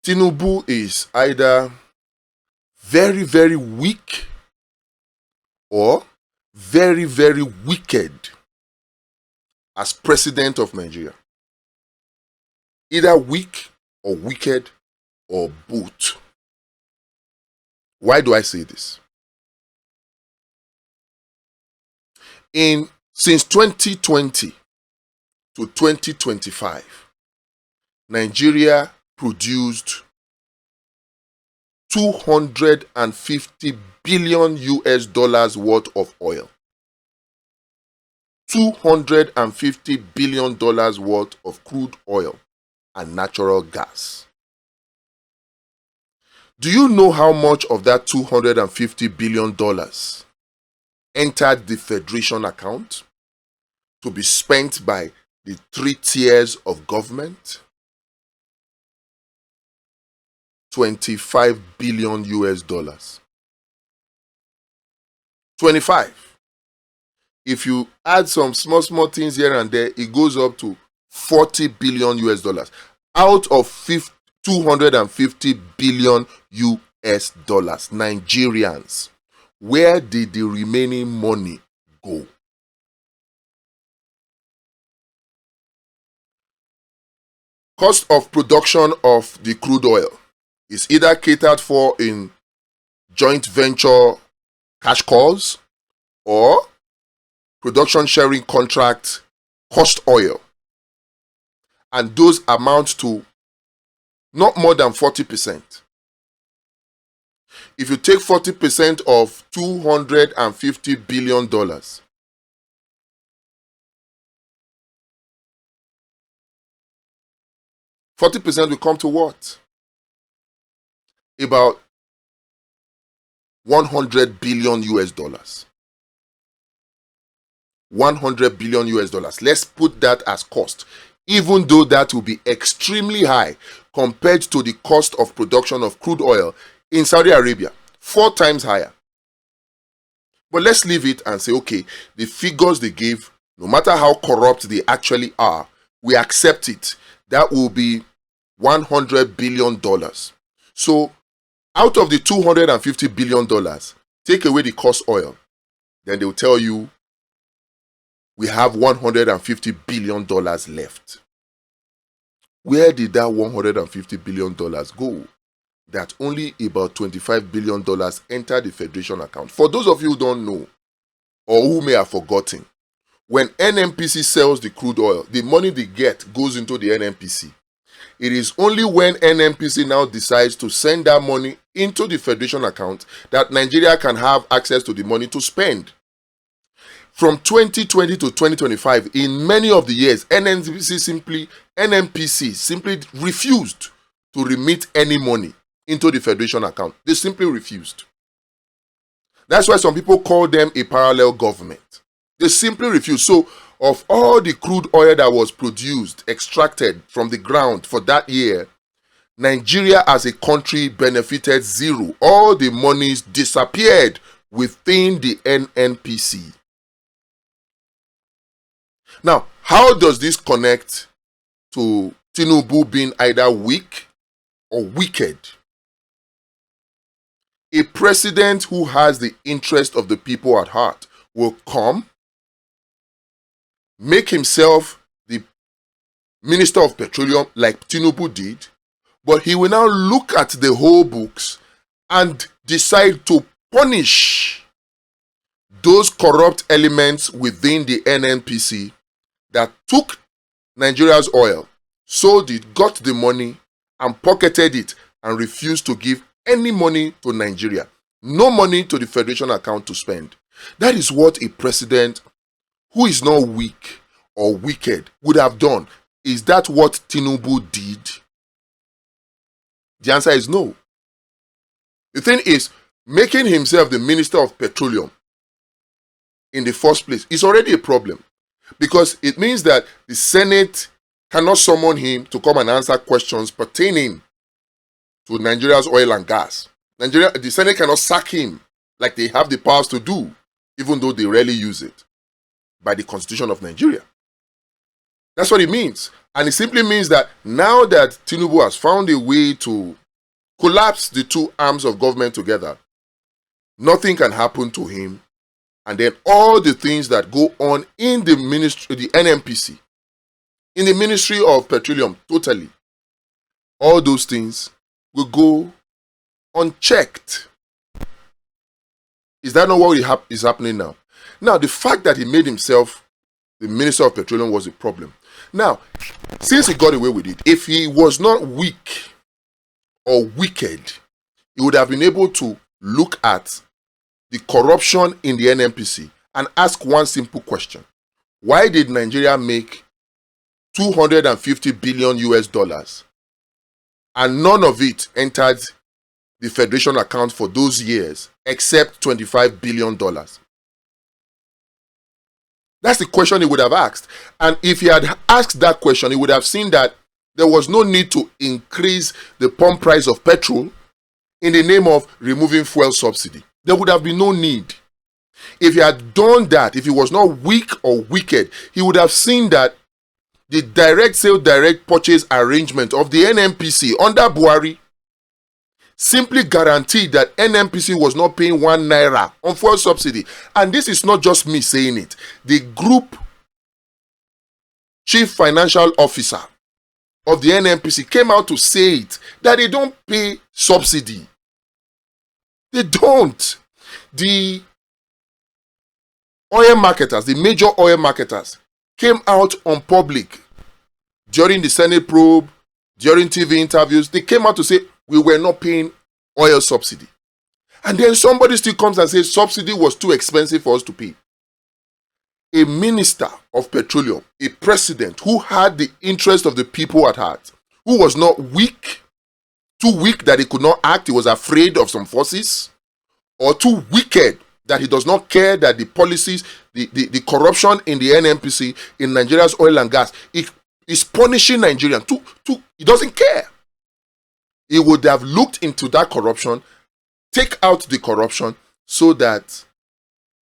Tinubu is either very, very weak or very, very wicked as president of Nigeria. Either weak or wicked or both. Why do I say this? Since 2020 to 2025, Nigeria produced 250 billion US dollars worth of oil. $250 billion worth of crude oil and natural gas. Do you know how much of that $250 billion entered the Federation account to be spent by the 3 tiers of government? 25 billion US dollars. 25. If you add some small things here and there, it goes up to 40 billion US dollars out of 250 billion US dollars. Nigerians, where did the remaining money go? Cost of production of the crude oil is either catered for in joint venture cash calls or production sharing contract cost oil. And those amount to not more than 40%. If you take 40% of $250 billion, 40% will come to what? About 100 billion US dollars. 100 billion US dollars. Let's put that as cost, even though that will be extremely high compared to the cost of production of crude oil in Saudi Arabia, 4 times higher. But let's leave it and say, okay, the figures they gave, no matter how corrupt they actually are, we accept it. That will be $100 billion. So out of the $250 billion, take away the cost oil, then they'll tell you we have $150 billion left. Where did that $150 billion go? That only about $25 billion entered the Federation account. For those of you who don't know, or who may have forgotten, when NNPC sells the crude oil, the money they get goes into the NNPC. It is only when NNPC now decides to send that money into the Federation account that Nigeria can have access to the money to spend. From 2020 to 2025, in many of the years, NNPC simply refused to remit any money into the Federation account. They simply refused. That's why some people call them a parallel government. They simply refused. So, of all the crude oil that was produced, extracted from the ground for that year, Nigeria as a country benefited zero. All the monies disappeared within the NNPC. Now, how does this connect to Tinubu being either weak or wicked? A president who has the interest of the people at heart will come, make himself the Minister of Petroleum like Tinubu did, but he will now look at the whole books and decide to punish those corrupt elements within the NNPC that took Nigeria's oil, sold it, got the money, and pocketed it and refused to give any money to Nigeria. No money to the Federation account to spend. That is what a president who is not weak or wicked would have done. Is that what Tinubu did? The answer is no. The thing is, making himself the Minister of Petroleum in the first place is already a problem, because it means that the Senate cannot summon him to come and answer questions pertaining to Nigeria's oil and gas. The Senate cannot sack him like they have the powers to do, even though they rarely use it, by the Constitution of Nigeria. That's what it means. And it simply means that now that Tinubu has found a way to collapse the two arms of government together, nothing can happen to him. And then all the things that go on in the ministry, the NNPC, in the Ministry of Petroleum, totally, all those things will go unchecked. Is that not what is happening now? Now, the fact that he made himself the Minister of Petroleum was a problem. Now, since he got away with it, if he was not weak or wicked, he would have been able to look at the corruption in the NNPC and ask one simple question. Why did Nigeria make 250 billion US dollars and none of it entered the Federation account for those years except $25 billion? That's the question he would have asked. And if he had asked that question, he would have seen that there was no need to increase the pump price of petrol in the name of removing fuel subsidy. There would have been no need. If he had done that, if he was not weak or wicked, he would have seen that the direct sale, direct purchase arrangement of the NNPC under Buhari simply guaranteed that NNPC was not paying 1 naira on fuel subsidy. And this is not just me saying it. The group chief financial officer of the NNPC came out to say it, that they don't pay subsidy. They don't. The oil marketers, the major oil marketers, came out on public during the Senate probe, during TV interviews. They came out to say, we were not paying oil subsidy. And then somebody still comes and says subsidy was too expensive for us to pay. A minister of petroleum, a president who had the interest of the people at heart, who was not weak, too weak that he could not act, he was afraid of some forces, or too wicked that he does not care that the policies, the corruption in the NNPC, in Nigeria's oil and gas, it is punishing Nigerians. He doesn't care. He would have looked into that corruption, take out the corruption so that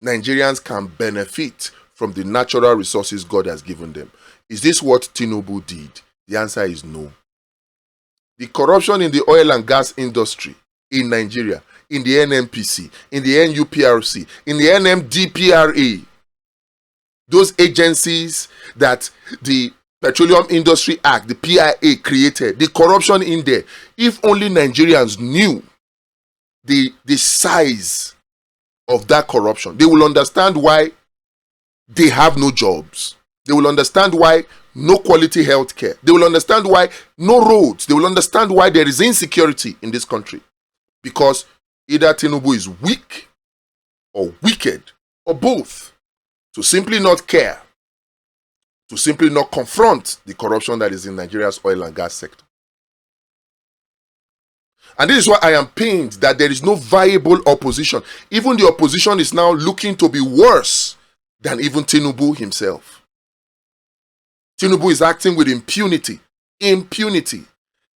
Nigerians can benefit from the natural resources God has given them. Is this what Tinubu did? The answer is no. The corruption in the oil and gas industry in Nigeria, in the NNPC, in the NUPRC, in the NMDPRA, those agencies that the Petroleum Industry Act, the PIA, created, the corruption in there, if only Nigerians knew the size of that corruption, they will understand why they have no jobs. They will understand why no quality health care. They will understand why no roads. They will understand why there is insecurity in this country. Because either Tinubu is weak or wicked or both, to simply not care, to simply not confront the corruption that is in Nigeria's oil and gas sector. And this is why I am pained that there is no viable opposition. Even the opposition is now looking to be worse than even Tinubu himself. Tinubu is acting with impunity. Impunity.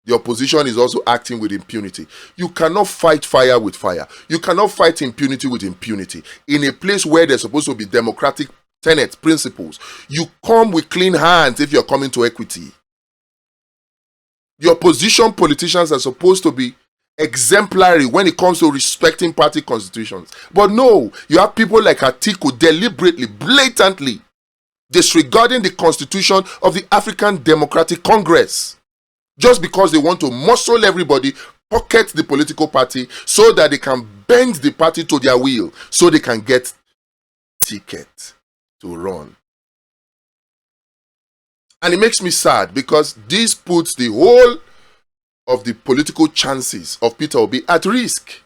The opposition is also acting with impunity. You cannot fight fire with fire. You cannot fight impunity with impunity. In a place where there's supposed to be democratic tenets, principles, you come with clean hands if you're coming to equity. The opposition politicians are supposed to be exemplary when it comes to respecting party constitutions. But no, you have people like Atiku deliberately, blatantly disregarding the constitution of the African Democratic Congress, just because they want to muscle everybody, pocket the political party, so that they can bend the party to their will, so they can get ticket to run. And it makes me sad, because this puts the whole of the political chances of Peter Obi at risk.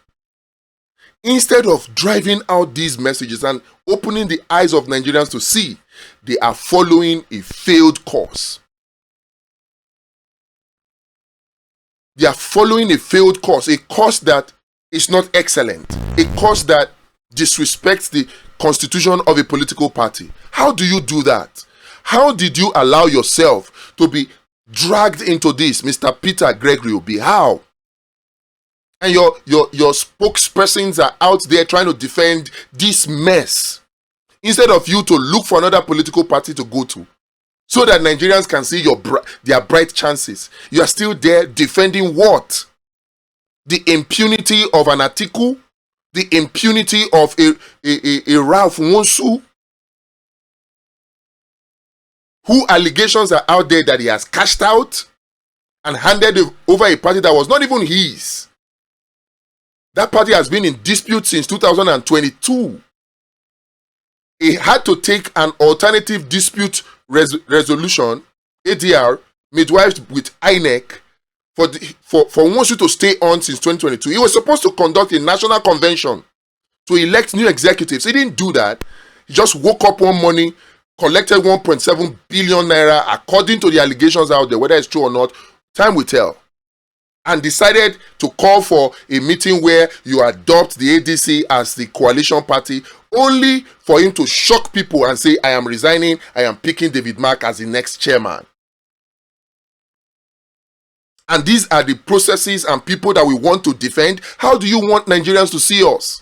Instead of driving out these messages and opening the eyes of Nigerians to see, they are following a failed course. They are following a failed course, a course that is not excellent, a course that disrespects the constitution of a political party. How do you do that? How did you allow yourself to be dragged into this, Mr. Peter Gregory Obi? How? And your spokespersons are out there trying to defend this mess, instead of you to look for another political party to go to. so that Nigerians can see their bright chances. You are still there defending what? The impunity of an Atiku, the impunity of a Ralph Wonsu, who allegations are out there that he has cashed out and handed over a party that was not even his. That party has been in dispute since 2022. He had to take an alternative dispute resolution, ADR, midwifed with INEC, for Wonsu to stay on since 2022. He was supposed to conduct a national convention to elect new executives. He didn't do that. He just woke up one morning, collected 1.7 billion naira, according to the allegations out there, whether it's true or not, time will tell, and decided to call for a meeting where you adopt the ADC as the coalition party, only for him to shock people and say, I am resigning, I am picking David Mark as the next chairman. And these are the processes and people that we want to defend. How do you want Nigerians to see us?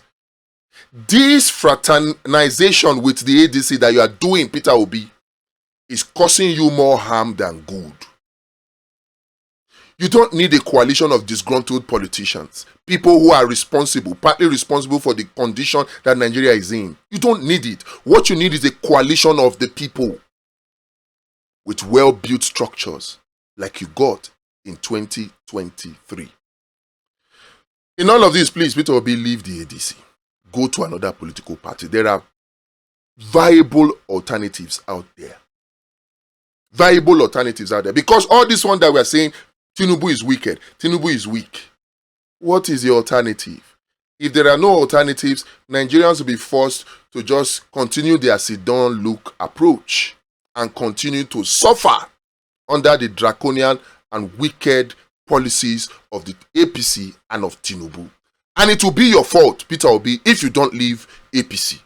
This fraternization with the ADC that you are doing, Peter Obi, is causing you more harm than good. You don't need a coalition of disgruntled politicians, people who are responsible, partly responsible for the condition that Nigeria is in. You don't need it. What you need is a coalition of the people with well-built structures like you got in 2023. In all of this, please, Peter Obi, leave the ADC. Go to another political party. There are viable alternatives out there. Viable alternatives out there. Because all this one that we are saying, Tinubu is wicked, Tinubu is weak. What is the alternative? If there are no alternatives, Nigerians will be forced to just continue their sit-down look approach and continue to suffer under the draconian and wicked policies of the APC and of Tinubu. And it will be your fault, Peter Obi, if you don't leave APC.